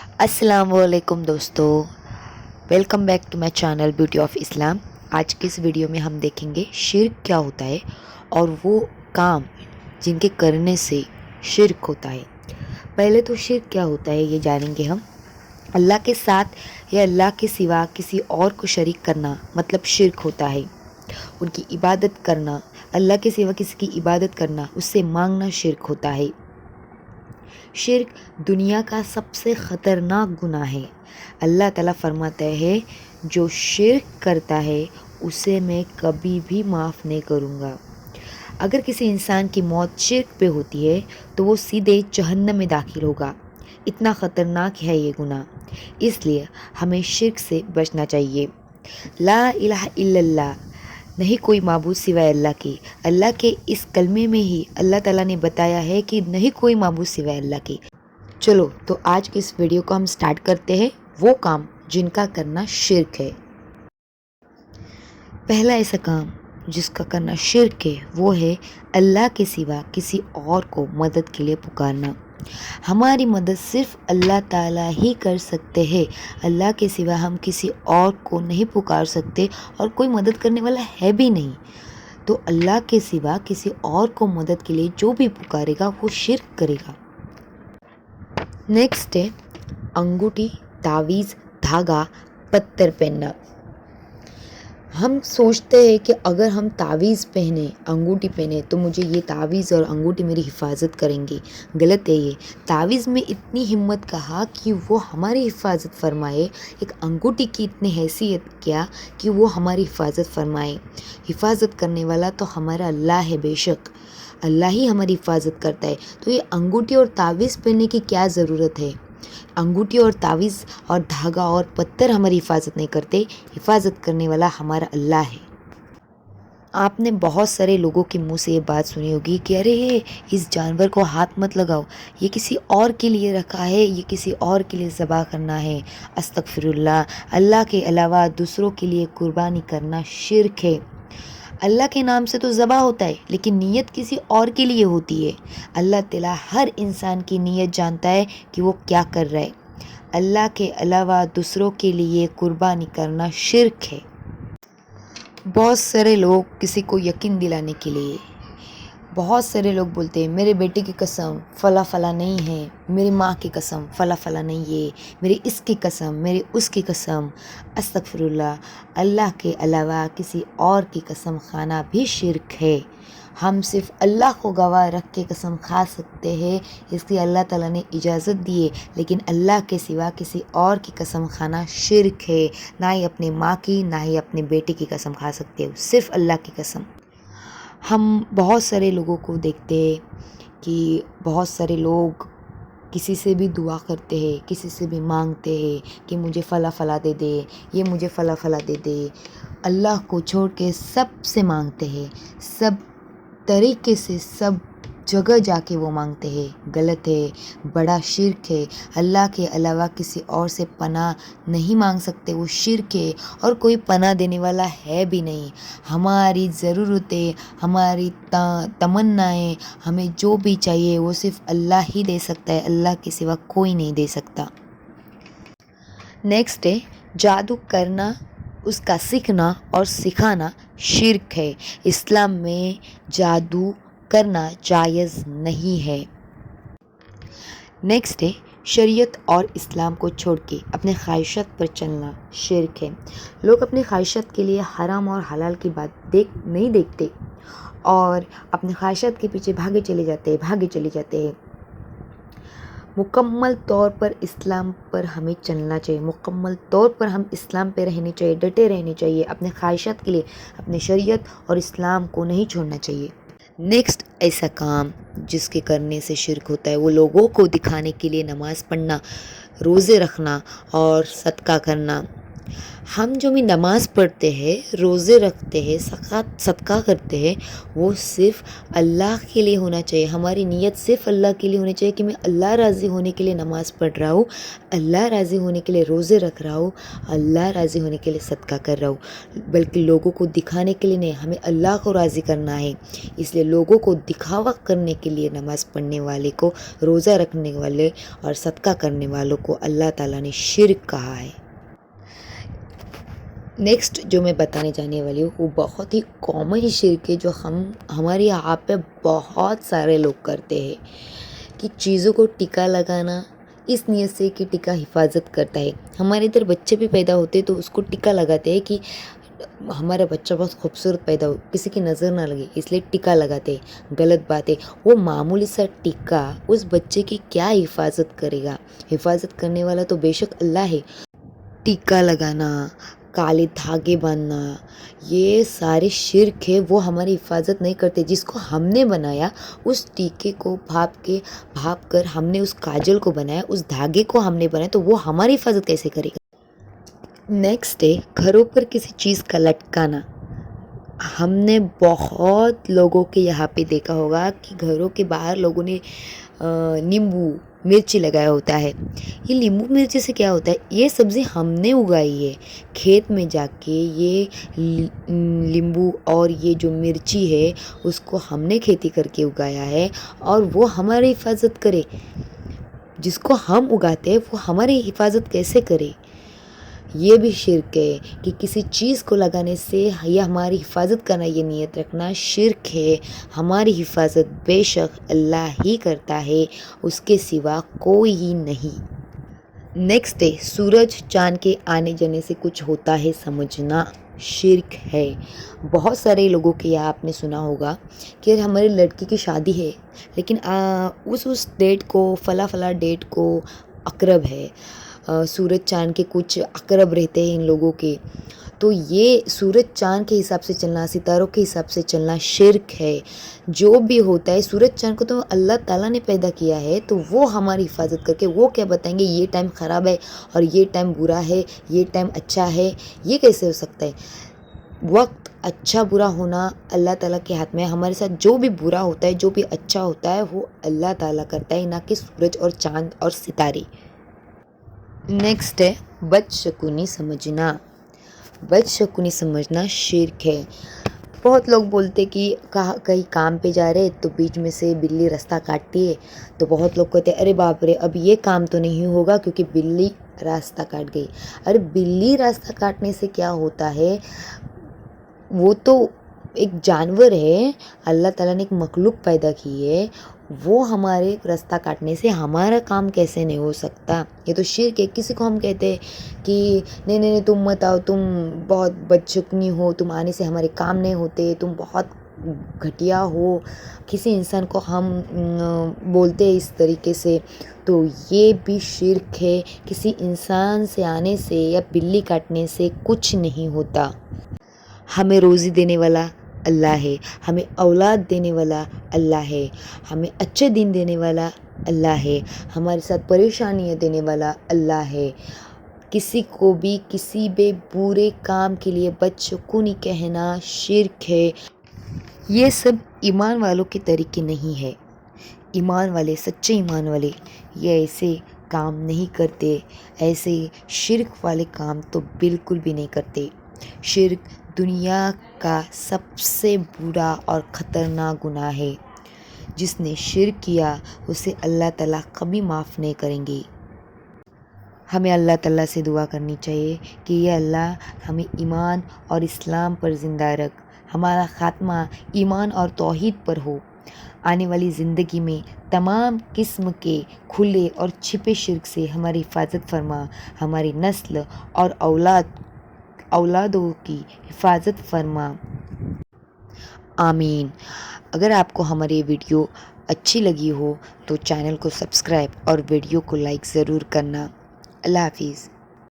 السلام علیکم دوستو، welcome back to my channel beauty of Islam. آج کی اس ویڈیو میں ہم دیکھیں گے شرک کیا ہوتا ہے اور وہ کام جن کے کرنے سے شرک ہوتا ہے۔ پہلے تو شرک کیا ہوتا ہے یہ جانیں گے ہم۔ اللہ کے ساتھ یا اللہ کے سوا کسی اور کو شریک کرنا مطلب شرک ہوتا ہے۔ ان کی عبادت کرنا، اللہ کے سوا کسی کی عبادت کرنا، اس سے مانگنا شرک ہوتا ہے۔ شرک دنیا کا سب سے خطرناک گناہ ہے۔ اللہ تعالیٰ فرماتا ہے جو شرک کرتا ہے اسے میں کبھی بھی معاف نہیں کروں گا۔ اگر کسی انسان کی موت شرک پہ ہوتی ہے تو وہ سیدھے جہنم میں داخل ہوگا۔ اتنا خطرناک ہے یہ گناہ، اس لیے ہمیں شرک سے بچنا چاہیے۔ لا الہ الا اللہ، نہیں کوئی معبود سوائے اللہ کی۔ اللہ کے اس کلمے میں ہی اللہ تعالیٰ نے بتایا ہے کہ نہیں کوئی معبود سوائے اللہ کی۔ چلو تو آج کی اس ویڈیو کو ہم سٹارٹ کرتے ہیں، وہ کام جن کا کرنا شرک ہے۔ پہلا ایسا کام جس کا کرنا شرک ہے وہ ہے اللہ کے سوا کسی اور کو مدد کے لیے پکارنا۔ ہماری مدد صرف اللہ تعالیٰ ہی کر سکتے ہیں۔ اللہ کے سوا ہم کسی اور کو نہیں پکار سکتے اور کوئی مدد کرنے والا ہے بھی نہیں۔ تو اللہ کے سوا کسی اور کو مدد کے لیے جو بھی پکارے گا وہ شرک کرے گا۔ نیکسٹ ہے انگوٹھی، تعویذ، دھاگا، پتھر پہننا۔ ہم سوچتے ہیں کہ اگر ہم تعویذ پہنے، انگوٹھی پہنے تو مجھے یہ تعویذ اور انگوٹھی میری حفاظت کریں گی۔ غلط ہے یہ۔ تعویذ میں اتنی ہمت کہا کہ وہ ہماری حفاظت فرمائے، ایک انگوٹھی کی اتنی حیثیت کیا کہ وہ ہماری حفاظت فرمائے۔ حفاظت کرنے والا تو ہمارا اللہ ہے، بے شک اللہ ہی ہماری حفاظت کرتا ہے۔ تو یہ انگوٹھی اور تعویذ پہننے کی کیا ضرورت ہے؟ انگوٹھی اور تعویذ اور دھاگا اور پتھر ہماری حفاظت نہیں کرتے، حفاظت کرنے والا ہمارا اللہ ہے۔ آپ نے بہت سارے لوگوں کے منہ سے یہ بات سنی ہوگی کہ ارے اس جانور کو ہاتھ مت لگاؤ، یہ کسی اور کے لیے رکھا ہے، یہ کسی اور کے لیے ذبح کرنا ہے۔ استغفر اللہ، اللہ کے علاوہ دوسروں کے لیے قربانی کرنا شرک ہے۔ اللہ کے نام سے تو ذبح ہوتا ہے لیکن نیت کسی اور کے لیے ہوتی ہے۔ اللہ تعالیٰ ہر انسان کی نیت جانتا ہے کہ وہ کیا کر رہا ہے۔ اللہ کے علاوہ دوسروں کے لیے قربانی کرنا شرک ہے۔ بہت سارے لوگ کسی کو یقین دلانے کے لیے، بہت سارے لوگ بولتے ہیں میرے بیٹے کی قسم فلاں فلاں نہیں ہے، میری ماں کی قسم فلاں فلاں نہیں ہے، میری اس کی قسم، میری اس کی قسم۔ استغفر اللہ، اللہ کے علاوہ کسی اور کی قسم کھانا بھی شرک ہے۔ ہم صرف اللہ کو گواہ رکھ کے قسم کھا سکتے ہیں، اس کی اللہ تعالیٰ نے اجازت دی ہے، لیکن اللہ کے سوا کسی اور کی قسم کھانا شرک ہے۔ نہ ہی اپنے ماں کی، نہ ہی اپنے بیٹے کی قسم کھا سکتے ہو، صرف اللہ کی قسم۔ ہم بہت سارے لوگوں کو دیکھتے ہیں کہ بہت سارے لوگ کسی سے بھی دعا کرتے ہیں، کسی سے بھی مانگتے ہیں کہ مجھے فلاں فلاں دے دے، یہ مجھے فلاں فلاں دے دے۔ اللہ کو چھوڑ کے سب سے مانگتے ہیں، سب طریقے سے سب جگہ جا کے وہ مانگتے ہیں۔ غلط ہے، بڑا شرک ہے۔ اللہ کے علاوہ کسی اور سے پناہ نہیں مانگ سکتے، وہ شرک ہے، اور کوئی پناہ دینے والا ہے بھی نہیں۔ ہماری ضرورتیں، ہماری تمنائیں، ہمیں جو بھی چاہیے وہ صرف اللہ ہی دے سکتا ہے، اللہ کے سوا کوئی نہیں دے سکتا۔ نیکسٹ ہے جادو کرنا، اس کا سیکھنا اور سکھانا شرک ہے۔ اسلام میں جادو کرنا جائز نہیں ہے۔ نیکسٹ ہے شریعت اور اسلام کو چھوڑ کے اپنے خواہشات پر چلنا شرک ہے۔ لوگ اپنی خواہشات کے لیے حرام اور حلال کی بات نہیں دیکھتے اور اپنے خواہشات کے پیچھے بھاگے چلے جاتے ہیں۔ مکمل طور پر اسلام پر ہمیں چلنا چاہیے، مکمل طور پر ہم اسلام پہ رہنے چاہیے، ڈٹے رہنے چاہیے، اپنے خواہشات کے لیے اپنے شریعت اور اسلام کو نہیں چھوڑنا چاہیے۔ نیکسٹ ایسا کام جس کے کرنے سے شرک ہوتا ہے وہ لوگوں کو دکھانے کے لیے نماز پڑھنا، روزے رکھنا اور صدقہ کرنا۔ ہم جو بھی نماز پڑھتے ہیں، روزے رکھتے ہیں، صدقہ کرتے ہیں، وہ صرف اللہ کے لیے ہونا چاہیے. ہماری نیت صرف اللہ کے لیے ہونی چاہیے کہ میں اللہ راضی ہونے کے لیے نماز پڑھ رہا ہوں، اللہ راضی ہونے کے لیے روزے رکھ رہا ہوں، اللہ راضی ہونے کے لیے صدقہ کر رہا ہوں. بلکہ لوگوں کو دکھانے کے لیے نہیں، ہمیں اللہ کو راضی کرنا ہے. اس لیے لوگوں کو دکھاوا کرنے کے لیے نماز پڑھنے والے کو، روزہ رکھنے والے اور صدقہ کرنے والوں کو اللہ تعالیٰ نے شرک کہا ہے. نیکسٹ جو میں بتانے جانے والی ہوں وہ بہت ہی کامن شرک ہے جو ہمارے یہاں پہ بہت سارے لوگ کرتے ہیں، کہ چیزوں کو ٹیکا لگانا اس نیت سے کہ ٹیکا حفاظت کرتا ہے. ہمارے ادھر بچے بھی پیدا ہوتے تو اس کو ٹیکا لگاتے ہیں کہ ہمارا بچہ بہت خوبصورت پیدا ہو، کسی کی نظر نہ لگے، اس لیے ٹیکا لگاتے. غلط بات ہے. وہ معمولی سا ٹیکا اس بچے کی کیا حفاظت کرے گا؟ حفاظت کرنے والا تو بے شک اللہ ہے. ٹیکا لگانا، کالے دھاگے باندھنا، یہ سارے شرک ہے. وہ ہماری حفاظت نہیں کرتے. جس کو ہم نے بنایا اس ٹیکے کو بھاپ کر ہم نے اس کاجل کو بنایا، اس دھاگے کو ہم نے بنایا، تو وہ ہماری حفاظت کیسے کرے گا؟ نیکسٹ ہے گھروں پر کسی چیز کا لٹکانا. ہم نے بہت لوگوں کے یہاں پہ دیکھا ہوگا کہ گھروں کے باہر لوگوں نے نیمبو مرچی لگایا ہوتا ہے. یہ نیمبو مرچی سے کیا ہوتا ہے؟ یہ سبزی ہم نے اگائی ہے کھیت میں جا کے. یہ لیمبو اور یہ جو مرچی ہے اس کو ہم نے کھیتی کر کے اگایا ہے، اور وہ ہماری حفاظت کرے. جس کو ہم اگاتے ہیں وہ ہماری حفاظت کیسے کرے؟ یہ بھی شرک ہے کہ کسی چیز کو لگانے سے یہ ہماری حفاظت کرنا، یہ نیت رکھنا شرک ہے. ہماری حفاظت بے شک اللہ ہی کرتا ہے، اس کے سوا کوئی ہی نہیں. نیکسٹ ہے سورج چاند کے آنے جانے سے کچھ ہوتا ہے سمجھنا شرک ہے. بہت سارے لوگوں کے یہاں آپ نے سنا ہوگا کہ ہماری لڑکی کی شادی ہے، لیکن اس ڈیٹ کو فلاں ڈیٹ کو اقرب ہے، سورج چاند کے کچھ اقرب رہتے ہیں ان لوگوں کے. تو یہ سورج چاند کے حساب سے چلنا، ستاروں کے حساب سے چلنا شرک ہے. جو بھی ہوتا ہے سورج چاند کو تو اللہ تعالیٰ نے پیدا کیا ہے، تو وہ ہماری حفاظت کر کے وہ کیا بتائیں گے یہ ٹائم خراب ہے اور یہ ٹائم برا ہے، یہ ٹائم اچھا ہے؟ یہ کیسے ہو سکتا ہے؟ وقت اچھا برا ہونا اللہ تعالیٰ کے ہاتھ میں ہے. ہمارے ساتھ جو بھی برا ہوتا ہے، جو بھی اچھا ہوتا ہے، وہ اللہ تعالیٰ کرتا ہے، نہ کہ سورج اور چاند اور ستارے. نیکسٹ ہے بدشگونی سمجھنا. بدشگونی سمجھنا شرک ہے. بہت لوگ بولتے کہ کہیں کام پہ جا رہے تو بیچ میں سے بلی راستہ کاٹتی ہے، تو بہت لوگ کہتے ہیں ارے باپ رے اب یہ کام تو نہیں ہوگا کیونکہ بلی راستہ کاٹ گئی. ارے بلی راستہ کاٹنے سے کیا ہوتا ہے؟ وہ تو ایک جانور ہے، اللہ تعالیٰ نے ایک مخلوق پیدا کی ہے، وہ ہمارے راستہ کاٹنے سے ہمارا کام کیسے نہیں ہو سکتا؟ یہ تو شرک ہے. کسی کو ہم کہتے ہیں کہ نہیں تم مت آؤ، تم بہت بدشگنی ہو، تم آنے سے ہمارے کام نہیں ہوتے، تم بہت گھٹیا ہو. کسی انسان کو ہم بولتے ہیں اس طریقے سے، تو یہ بھی شرک ہے. کسی انسان سے آنے سے یا بلی کاٹنے سے کچھ نہیں ہوتا. ہمیں روزی دینے والا اللہ ہے، ہمیں اولاد دینے والا اللہ ہے، ہمیں اچھے دن دینے والا اللہ ہے، ہمارے ساتھ پریشانیاں دینے والا اللہ ہے. کسی کو بھی کسی بھی برے کام کے لیے بدشگونی کہنا شرک ہے. یہ سب ایمان والوں کے طریقے نہیں ہے. ایمان والے، سچے ایمان والے یہ ایسے کام نہیں کرتے. ایسے شرک والے کام تو بالکل بھی نہیں کرتے. شرک دنیا کا سب سے برا اور خطرناک گناہ ہے. جس نے شرک کیا اسے اللہ تعالیٰ کبھی معاف نہیں کریں گے. ہمیں اللہ تعالیٰ سے دعا کرنی چاہیے کہ یہ اللہ ہمیں ایمان اور اسلام پر زندہ رکھ، ہمارا خاتمہ ایمان اور توحید پر ہو. آنے والی زندگی میں تمام قسم کے کھلے اور چھپے شرک سے ہماری حفاظت فرما، ہماری نسل اور اولادوں کی حفاظت فرما. آمین. اگر آپ کو ہماری ویڈیو اچھی لگی ہو تو چینل کو سبسکرائب اور ویڈیو کو لائک ضرور کرنا. اللہ حافظ.